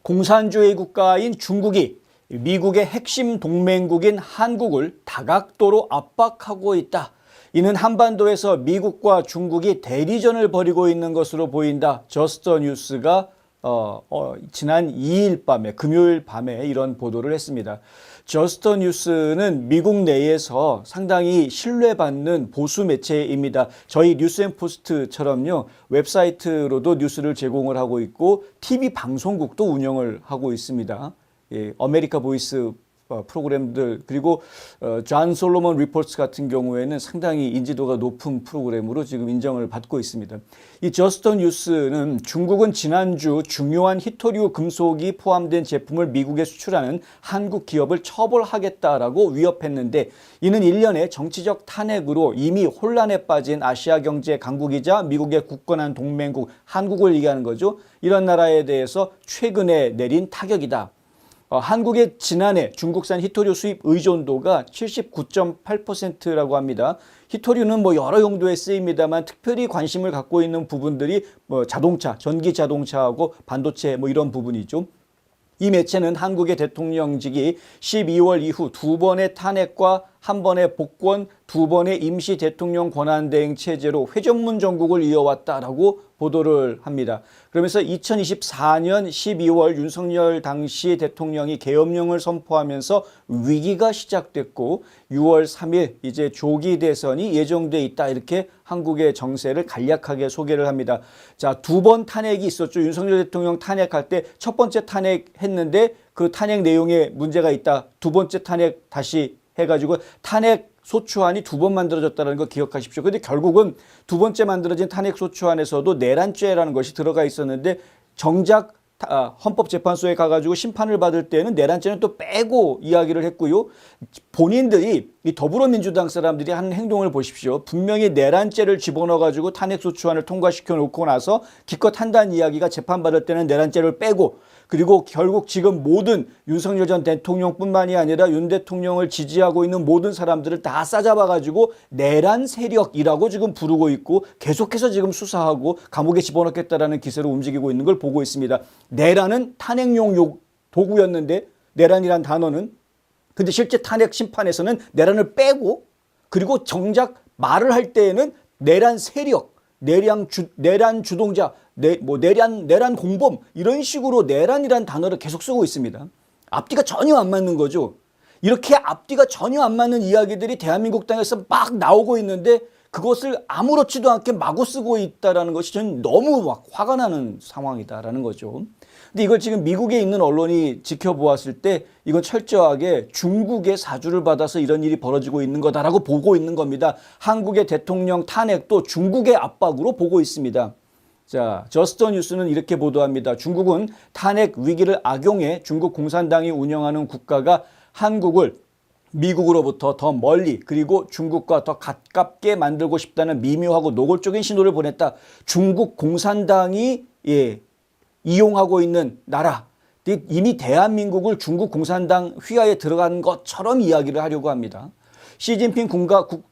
공산주의 국가인 중국이 미국의 핵심 동맹국인 한국을 다각도로 압박하고 있다. 이는 한반도에서 미국과 중국이 대리전을 벌이고 있는 것으로 보인다. 저스트뉴스가 지난 2일 밤에, 금요일 밤에 이런 보도를 했습니다. 저스트뉴스는 미국 내에서 상당히 신뢰받는 보수 매체입니다. 저희 뉴스앤포스트처럼요, 웹사이트로도 뉴스를 제공을 하고 있고 TV 방송국도 운영을 하고 있습니다. 예, 아메리카 보이스 프로그램들, 그리고 존 솔로몬 리포트 같은 경우에는 상당히 인지도가 높은 프로그램으로 지금 인정을 받고 있습니다. 이 저스트뉴스는 중국은 지난주 중요한 히토류 금속이 포함된 제품을 미국에 수출하는 한국 기업을 처벌하겠다라고 위협했는데, 이는 일련의 정치적 탄핵으로 이미 혼란에 빠진 아시아 경제 강국이자 미국의 굳건한 동맹국 한국을 얘기하는 거죠. 이런 나라에 대해서 최근에 내린 타격이다. 한국의 지난해 중국산 히토류 수입 의존도가 79.8%라고 합니다. 히토류는 여러 용도에 쓰입니다만 특별히 관심을 갖고 있는 부분들이 자동차, 전기 자동차하고 반도체 이런 부분이죠. 이 매체는 한국의 대통령직이 12월 이후 2번의 탄핵과 1번의 복권, 2번의 임시 대통령 권한대행 체제로 회전문 정국을 이어왔다라고 보도를 합니다. 그러면서 2024년 12월 윤석열 당시 대통령이 계엄령을 선포하면서 위기가 시작됐고 6월 3일 이제 조기 대선이 예정돼 있다, 이렇게 한국의 정세를 간략하게 소개를 합니다. 자, 2번 탄핵이 있었죠. 윤석열 대통령 탄핵할 때 첫 번째 탄핵했는데 그 탄핵 내용에 문제가 있다. 두 번째 탄핵 다시 해가지고 탄핵 소추안이 2번 만들어졌다는 거 기억하십시오. 그런데 결국은 두 번째 만들어진 탄핵 소추안에서도 내란죄라는 것이 들어가 있었는데, 정작 헌법재판소에 가가지고 심판을 받을 때는 내란죄는 또 빼고 이야기를 했고요. 본인들이 이 더불어민주당 사람들이 한 행동을 보십시오. 분명히 내란죄를 집어넣어가지고 탄핵소추안을 통과시켜 놓고 나서 기껏 한다는 이야기가 재판받을 때는 내란죄를 빼고, 그리고 결국 지금 모든 윤석열 전 대통령뿐만이 아니라 윤 대통령을 지지하고 있는 모든 사람들을 다 싸잡아가지고 내란 세력이라고 지금 부르고 있고 계속해서 지금 수사하고 감옥에 집어넣겠다라는 기세로 움직이고 있는 걸 보고 있습니다. 내란은 탄핵용 도구였는데, 내란이란 단어는, 근데 실제 탄핵 심판에서는 내란을 빼고, 그리고 정작 말을 할 때에는 내란 세력, 내란 주동자, 내란 공범, 이런 식으로 내란이란 단어를 계속 쓰고 있습니다. 앞뒤가 전혀 안 맞는 거죠. 이렇게 앞뒤가 전혀 안 맞는 이야기들이 대한민국 땅에서 막 나오고 있는데 그것을 아무렇지도 않게 마구 쓰고 있다는 것이 저는 너무 막 화가 나는 상황이다라는 거죠. 근데 이걸 지금 미국에 있는 언론이 지켜보았을 때 이건 철저하게 중국의 사주를 받아서 이런 일이 벌어지고 있는 거다라고 보고 있는 겁니다. 한국의 대통령 탄핵도 중국의 압박으로 보고 있습니다. 자, 저스트뉴스는 이렇게 보도합니다. 중국은 탄핵 위기를 악용해 중국 공산당이 운영하는 국가가 한국을 미국으로부터 더 멀리, 그리고 중국과 더 가깝게 만들고 싶다는 미묘하고 노골적인 신호를 보냈다. 중국 공산당이 이용하고 있는 나라, 이미 대한민국을 중국 공산당 휘하에 들어간 것처럼 이야기를 하려고 합니다. 시진핑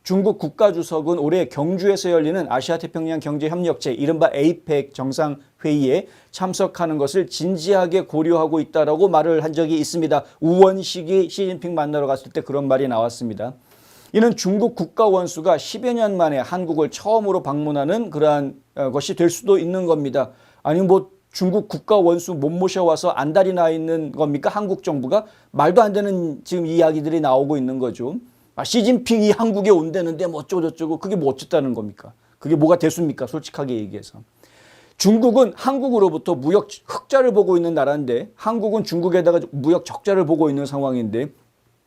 중국 국가주석은 올해 경주에서 열리는 아시아태평양 경제협력체, 이른바 에이펙 정상회의에 참석하는 것을 진지하게 고려하고 있다라고 말을 한 적이 있습니다. 우원식이 시진핑 만나러 갔을 때 그런 말이 나왔습니다. 이는 중국 국가 원수가 10여 년 만에 한국을 처음으로 방문하는 그러한 것이 될 수도 있는 겁니다. 아니 중국 국가 원수 못 모셔와서 안달이 나 있는 겁니까? 한국 정부가? 말도 안 되는 지금 이야기들이 나오고 있는 거죠. 시진핑이 한국에 온다는데 어쩌고저쩌고, 그게 어쨌다는 겁니까? 그게 뭐가 대수입니까? 솔직하게 얘기해서. 중국은 한국으로부터 무역 흑자를 보고 있는 나라인데, 한국은 중국에다가 무역 적자를 보고 있는 상황인데,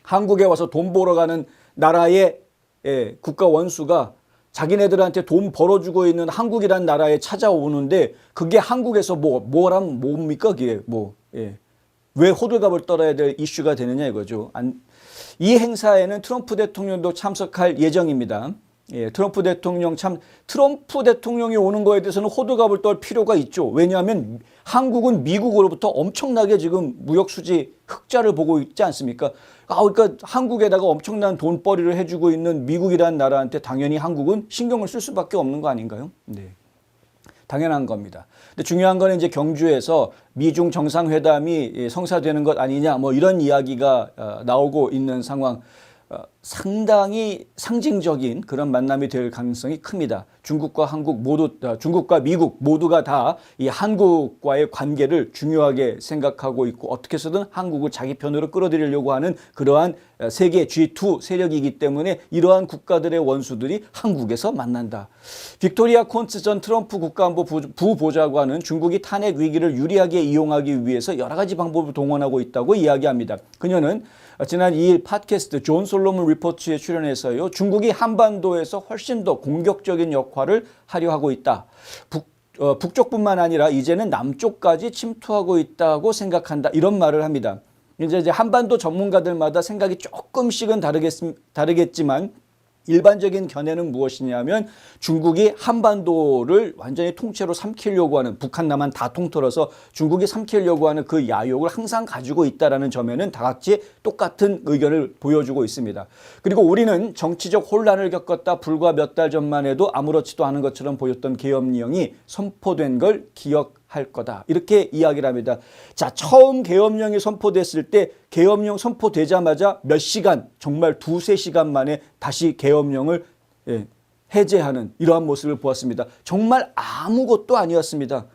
한국에 와서 돈 벌어 가는 나라의 국가 원수가 자기네들한테 돈 벌어주고 있는 한국이란 나라에 찾아오는데, 그게 한국에서 뭡니까? 그게 왜 호들갑을 떨어야 될 이슈가 되느냐 이거죠. 이 행사에는 트럼프 대통령도 참석할 예정입니다. 트럼프 대통령이 오는 거에 대해서는 호들갑을 떨 필요가 있죠. 왜냐하면 한국은 미국으로부터 엄청나게 지금 무역 수지 흑자를 보고 있지 않습니까? 그러니까 한국에다가 엄청난 돈벌이를 해주고 있는 미국이라는 나라한테 당연히 한국은 신경을 쓸 수밖에 없는 거 아닌가요? 네. 당연한 겁니다. 근데 중요한 거는 이제 경주에서 미중 정상회담이 성사되는 것 아니냐 뭐 이런 이야기가 나오고 있는 상황. 상당히 상징적인 그런 만남이 될 가능성이 큽니다. 중국과 미국 모두가 다 이 한국과의 관계를 중요하게 생각하고 있고 어떻게 해서든 한국을 자기 편으로 끌어들이려고 하는 그러한 세계 G2 세력이기 때문에 이러한 국가들의 원수들이 한국에서 만난다. 빅토리아 콘츠 전 트럼프 국가안보 부보좌관은 중국이 탄핵 위기를 유리하게 이용하기 위해서 여러 가지 방법을 동원하고 있다고 이야기합니다. 그녀는 지난 2일 팟캐스트 존 솔로몬 리포트에 출연해서요. 중국이 한반도에서 훨씬 더 공격적인 역할을 하려 하고 있다. 북쪽뿐만 아니라 이제는 남쪽까지 침투하고 있다고 생각한다. 이런 말을 합니다. 이제 한반도 전문가들마다 생각이 조금씩은 다르겠지만 일반적인 견해는 무엇이냐면 중국이 한반도를 완전히 통째로 삼키려고 하는 북한 남한 다 통틀어서 중국이 삼키려고 하는 그 야욕을 항상 가지고 있다는 점에는 다 같이 똑같은 의견을 보여주고 있습니다. 그리고 우리는 정치적 혼란을 겪었다. 불과 몇 달 전만 해도 아무렇지도 않은 것처럼 보였던 계엄령이 선포된 걸 기억할 거다. 이렇게 이야기를 합니다. 자, 처음 계엄령이 선포됐을 때 계엄령 선포되자마자 몇 시간, 정말 2-3시간 만에 다시 계엄령을 해제하는 이러한 모습을 보았습니다. 정말 아무것도 아니었습니다.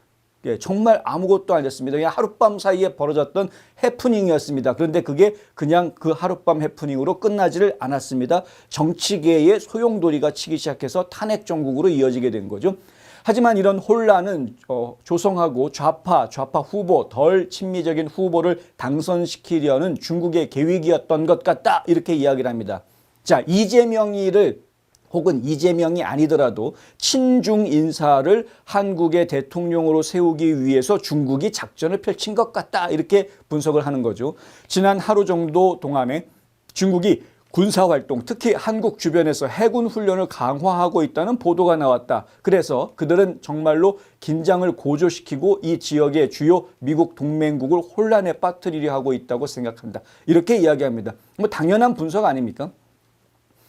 정말 아무것도 아니었습니다. 그냥 하룻밤 사이에 벌어졌던 해프닝이었습니다. 그런데 그게 그냥 그 하룻밤 해프닝으로 끝나지를 않았습니다. 정치계의 소용돌이가 치기 시작해서 탄핵 정국으로 이어지게 된 거죠. 하지만 이런 혼란은 조성하고 좌파 후보, 덜 친미적인 후보를 당선시키려는 중국의 계획이었던 것 같다. 이렇게 이야기를 합니다. 자, 이재명이를 혹은 이재명이 아니더라도 친중 인사를 한국의 대통령으로 세우기 위해서 중국이 작전을 펼친 것 같다. 이렇게 분석을 하는 거죠. 지난 하루 정도 동안에 중국이 군사활동, 특히 한국 주변에서 해군 훈련을 강화하고 있다는 보도가 나왔다. 그래서 그들은 정말로 긴장을 고조시키고 이 지역의 주요 미국 동맹국을 혼란에 빠뜨리려 하고 있다고 생각한다. 이렇게 이야기합니다. 뭐 당연한 분석 아닙니까?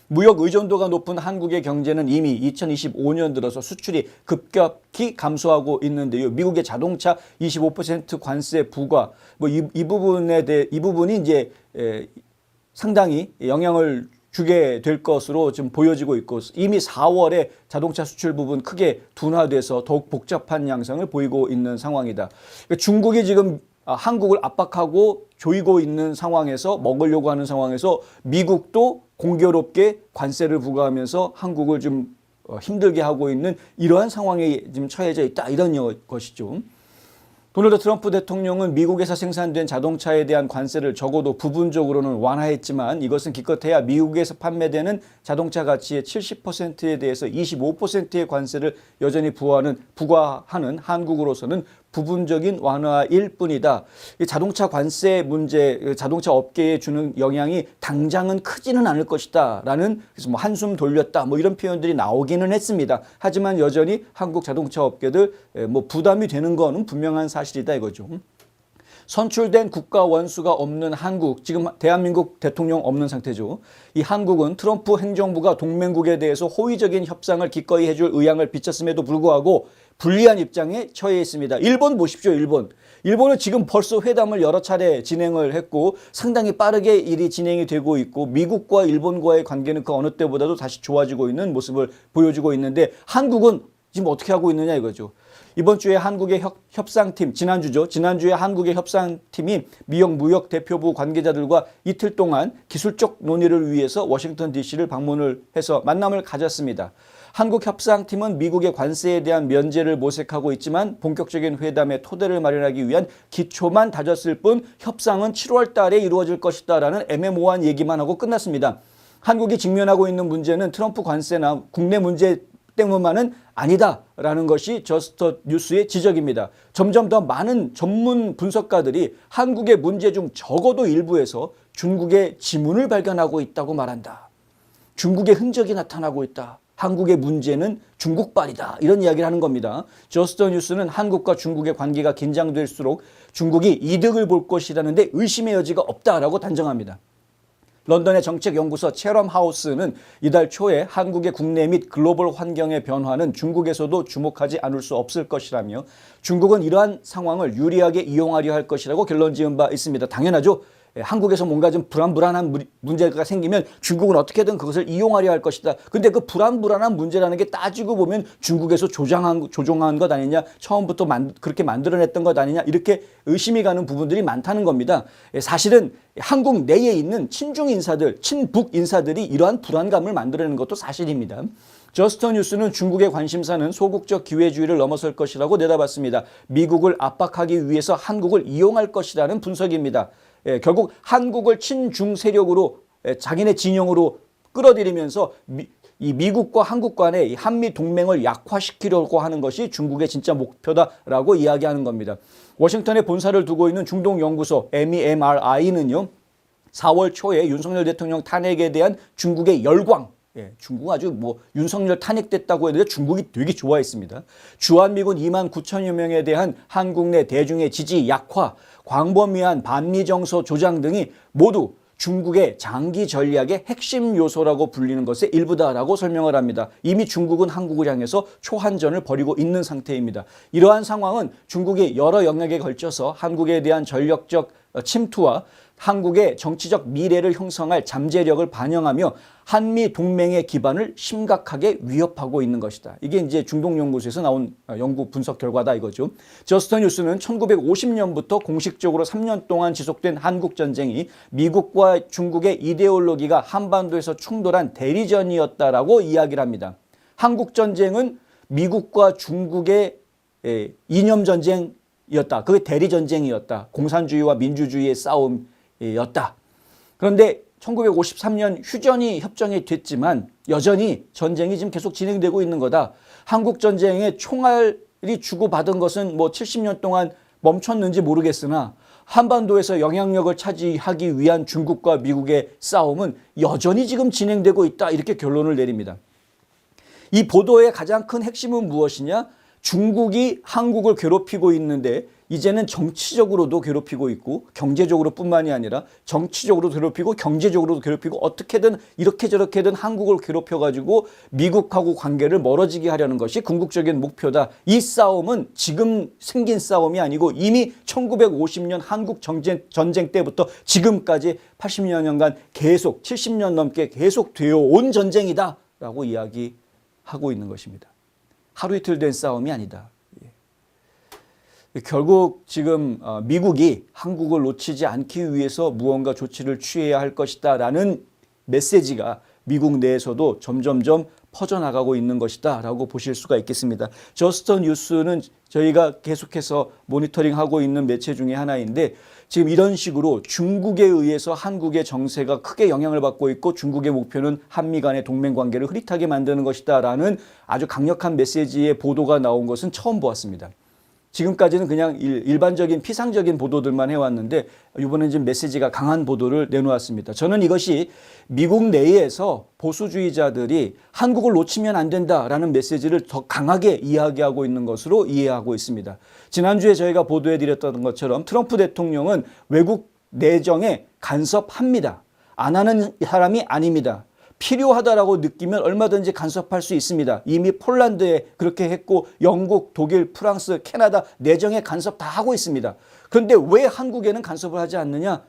무역 의존도가 높은 한국의 경제는 이미 2025년 들어서 수출이 급격히 감소하고 있는데요. 미국의 자동차 25% 관세 부과 이 부분이 이제 상당히 영향을 주게 될 것으로 지금 보여지고 있고 이미 4월에 자동차 수출 부분 크게 둔화돼서 더욱 복잡한 양상을 보이고 있는 상황이다. 그러니까 중국이 지금 한국을 압박하고 조이고 있는 상황에서 먹으려고 하는 상황에서 미국도 공교롭게 관세를 부과하면서 한국을 좀 힘들게 하고 있는 이러한 상황에 지금 처해져 있다. 이런 것이죠. 도널드 트럼프 대통령은 미국에서 생산된 자동차에 대한 관세를 적어도 부분적으로는 완화했지만 이것은 기껏해야 미국에서 판매되는 자동차 가치의 70%에 대해서 25%의 관세를 여전히 부과하는 한국으로서는 부분적인 완화일 뿐이다. 자동차 관세 문제, 자동차 업계에 주는 영향이 당장은 크지는 않을 것이다. 라는 그래서 한숨 돌렸다. 이런 표현들이 나오기는 했습니다. 하지만 여전히 한국 자동차 업계들 부담이 되는 거는 분명한 사실이다 이거죠. 선출된 국가 원수가 없는 한국, 지금 대한민국 대통령 없는 상태죠. 이 한국은 트럼프 행정부가 동맹국에 대해서 호의적인 협상을 기꺼이 해줄 의향을 비쳤음에도 불구하고 불리한 입장에 처해 있습니다. 일본 보십시오. 일본은 지금 벌써 회담을 여러 차례 진행을 했고 상당히 빠르게 일이 진행이 되고 있고 미국과 일본과의 관계는 그 어느 때보다도 다시 좋아지고 있는 모습을 보여주고 있는데 한국은 지금 어떻게 하고 있느냐 이거죠. 이번 주에 한국의 협상팀, 지난주에 한국의 협상팀이 미국 무역 대표부 관계자들과 이틀 동안 기술적 논의를 위해서 워싱턴 DC를 방문을 해서 만남을 가졌습니다. 한국 협상팀은 미국의 관세에 대한 면제를 모색하고 있지만 본격적인 회담의 토대를 마련하기 위한 기초만 다졌을 뿐 협상은 7월 달에 이루어질 것이다라는 애매모호한 얘기만 하고 끝났습니다. 한국이 직면하고 있는 문제는 트럼프 관세나 국내 문제 때문만은 아니다라는 것이 저스트 뉴스의 지적입니다. 점점 더 많은 전문 분석가들이 한국의 문제 중 적어도 일부에서 중국의 지문을 발견하고 있다고 말한다. 중국의 흔적이 나타나고 있다. 한국의 문제는 중국발이다. 이런 이야기를 하는 겁니다. 저스트 뉴스는 한국과 중국의 관계가 긴장될수록 중국이 이득을 볼 것이라는데 의심의 여지가 없다라고 단정합니다. 런던의 정책연구소 체럼 하우스는 이달 초에 한국의 국내 및 글로벌 환경의 변화는 중국에서도 주목하지 않을 수 없을 것이라며 중국은 이러한 상황을 유리하게 이용하려 할 것이라고 결론 지은 바 있습니다. 당연하죠. 한국에서 뭔가 좀 불안한 문제가 생기면 중국은 어떻게든 그것을 이용하려 할 것이다. 근데 그 불안한 문제라는 게 따지고 보면 중국에서 조종한 것 아니냐, 처음부터 그렇게 만들어냈던 것 아니냐, 이렇게 의심이 가는 부분들이 많다는 겁니다. 사실은 한국 내에 있는 친중 인사들, 친북 인사들이 이러한 불안감을 만들어내는 것도 사실입니다. 저스터 뉴스는 중국의 관심사는 소국적 기회주의를 넘어설 것이라고 내다봤습니다. 미국을 압박하기 위해서 한국을 이용할 것이라는 분석입니다. 결국 한국을 친중 세력으로 자기네 진영으로 끌어들이면서 미국과 한국 간의 한미 동맹을 약화시키려고 하는 것이 중국의 진짜 목표다라고 이야기하는 겁니다. 워싱턴에 본사를 두고 있는 중동연구소 MEMRI는요. 4월 초에 윤석열 대통령 탄핵에 대한 중국의 열광, 중국 아주 윤석열 탄핵됐다고 했는데 중국이 되게 좋아했습니다. 주한미군 2만 9천여 명에 대한 한국 내 대중의 지지 약화, 광범위한 반미 정서 조장 등이 모두 중국의 장기 전략의 핵심 요소라고 불리는 것의 일부다라고 설명을 합니다. 이미 중국은 한국을 향해서 초한전을 벌이고 있는 상태입니다. 이러한 상황은 중국이 여러 영역에 걸쳐서 한국에 대한 전력적 침투와 한국의 정치적 미래를 형성할 잠재력을 반영하며 한미 동맹의 기반을 심각하게 위협하고 있는 것이다. 이게 이제 중동연구소에서 나온 연구 분석 결과다 이거죠. 저스터 뉴스는 1950년부터 공식적으로 3년 동안 지속된 한국전쟁이 미국과 중국의 이데올로기가 한반도에서 충돌한 대리전이었다라고 이야기를 합니다. 한국전쟁은 미국과 중국의 이념전쟁이었다. 그게 대리전쟁이었다. 공산주의와 민주주의의 싸움이었다. 그런데 1953년 휴전이 협정이 됐지만 여전히 전쟁이 지금 계속 진행되고 있는 거다. 한국전쟁에 총알이 주고받은 것은 70년 동안 멈췄는지 모르겠으나 한반도에서 영향력을 차지하기 위한 중국과 미국의 싸움은 여전히 지금 진행되고 있다. 이렇게 결론을 내립니다. 이 보도의 가장 큰 핵심은 무엇이냐? 중국이 한국을 괴롭히고 있는데 이제는 정치적으로도 괴롭히고 있고 경제적으로 뿐만이 아니라 정치적으로도 괴롭히고 경제적으로도 괴롭히고 어떻게든 이렇게 저렇게든 한국을 괴롭혀가지고 미국하고 관계를 멀어지게 하려는 것이 궁극적인 목표다. 이 싸움은 지금 생긴 싸움이 아니고 이미 1950년 한국 전쟁 때부터 지금까지 80여 년간 계속 70년 넘게 계속 되어 온 전쟁이다 라고 이야기하고 있는 것입니다. 하루 이틀 된 싸움이 아니다. 결국 지금 미국이 한국을 놓치지 않기 위해서 무언가 조치를 취해야 할 것이다 라는 메시지가 미국 내에서도 점점점 퍼져나가고 있는 것이다 라고 보실 수가 있겠습니다. 저스터 뉴스는 저희가 계속해서 모니터링하고 있는 매체 중에 하나인데 지금 이런 식으로 중국에 의해서 한국의 정세가 크게 영향을 받고 있고 중국의 목표는 한미 간의 동맹관계를 흐릿하게 만드는 것이다 라는 아주 강력한 메시지의 보도가 나온 것은 처음 보았습니다. 지금까지는 그냥 일반적인 피상적인 보도들만 해왔는데 이번엔 지금 메시지가 강한 보도를 내놓았습니다. 저는 이것이 미국 내에서 보수주의자들이 한국을 놓치면 안 된다라는 메시지를 더 강하게 이야기하고 있는 것으로 이해하고 있습니다. 지난주에 저희가 보도해드렸던 것처럼 트럼프 대통령은 외국 내정에 간섭합니다. 안 하는 사람이 아닙니다. 필요하다라고 느끼면 얼마든지 간섭할 수 있습니다. 이미 폴란드에 그렇게 했고 영국, 독일, 프랑스, 캐나다 내정에 간섭 다 하고 있습니다. 그런데 왜 한국에는 간섭을 하지 않느냐?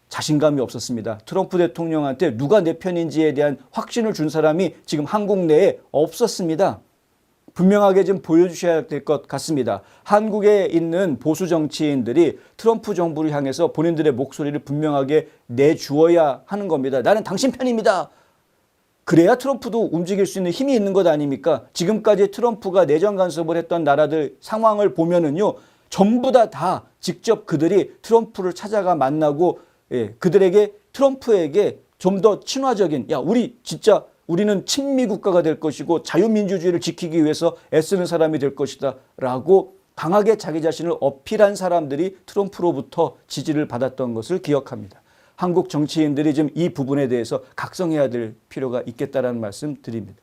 자신감이 없었습니다. 트럼프 대통령한테 누가 내 편인지에 대한 확신을 준 사람이 지금 한국 내에 없었습니다. 분명하게 좀 보여주셔야 될 것 같습니다. 한국에 있는 보수 정치인들이 트럼프 정부를 향해서 본인들의 목소리를 분명하게 내주어야 하는 겁니다. 나는 당신 편입니다. 그래야 트럼프도 움직일 수 있는 힘이 있는 것 아닙니까? 지금까지 트럼프가 내정 간섭을 했던 나라들 상황을 보면은요, 전부 다 직접 그들이 트럼프를 찾아가 만나고 그들에게 트럼프에게 좀 더 친화적인 우리는 친미 국가가 될 것이고 자유민주주의를 지키기 위해서 애쓰는 사람이 될 것이다 라고 강하게 자기 자신을 어필한 사람들이 트럼프로부터 지지를 받았던 것을 기억합니다. 한국 정치인들이 지금 이 부분에 대해서 각성해야 될 필요가 있겠다라는 말씀 드립니다.